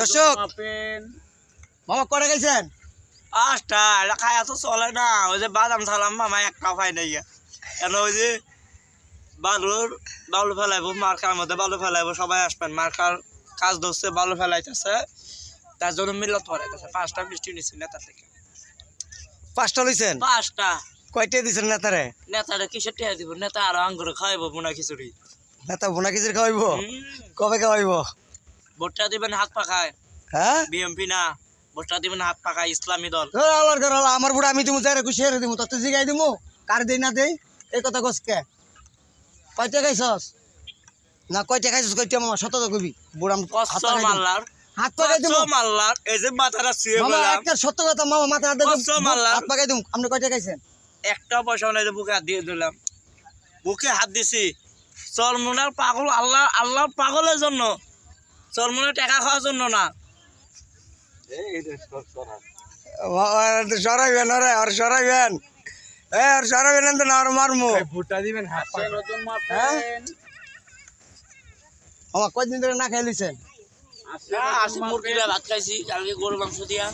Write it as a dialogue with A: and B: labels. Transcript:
A: দর্শক মামা কটা গেছেন?
B: 5টা এটা খায়া তো চলে না। ওই যে বাদাম থালাম মামা একটা পাই নাই কেন ওই যে বালু ফেলাইবো মার্কার মধ্যে বালু ফেলাইবো সবাই আসবেন মার্কার কাজ ধরছে বালু ফেলাইতেছে তার জন্য মিলত পড়াইতেছে 5টা মিষ্টি নিচ্ছে নেতা থেকে
A: 5টা লইছেন?
B: 5টা
A: কয়টা দিছেন নেতারে?
B: নেতারে কিসের টিয়া দিব নেতা আর আঙ্গুরে খাইবো বোনা খিচুড়ি
A: নেতা বোনা খিচুড়ি খাওয়াইবো? কবে খাওয়াইবো?
B: ভোটটা দিবেন হাত পাখায়
A: হ্যাঁ
B: বিএমপি না ভোটটা দিবেন হাত পাখায় ইসলামী দল
A: আল্লাহর ঘর আল্লাহ আমার বুড়া আমি দিমু যারে খুশি হেরে দিমু তত জিগাই দিমু কার দেই না দেই এই কথা কসকে কয়টা খাইছস না কয়টা খাইছস কয়টা মামা সত কবি বুড়া
B: কসম আল্লাহর
A: হাত পাকাই দিমু
B: কসম আল্লাহর এই যে মাথাটা শুয়ে
A: মামা
B: বললাম
A: একটা সত্য কথা মামা মাথা হাত
B: কসম আল্লাহর।
A: হাত পাকাই দিমু আপনি কয়টা খাইছেন?
B: একটা পয়সা নাই যে বুকে হাত দিয়ে দিলাম বুকে হাত দিছি চলমুনার পাগল আল্লাহ আল্লাহর পাগলের জন্য চলমুনার টাকা খাওয়ার জন্য না
A: সরাইবেন ওরে আর সরাইবেন আর সরাইবেন না আর মারমু
C: ভুট্টা দিবেন হাত
A: মামা কয়দিন ধরে না খাই লিছেন?
B: আসি মুরগিটা ভাত খাইছি কালকে গরু মাংস দিয়া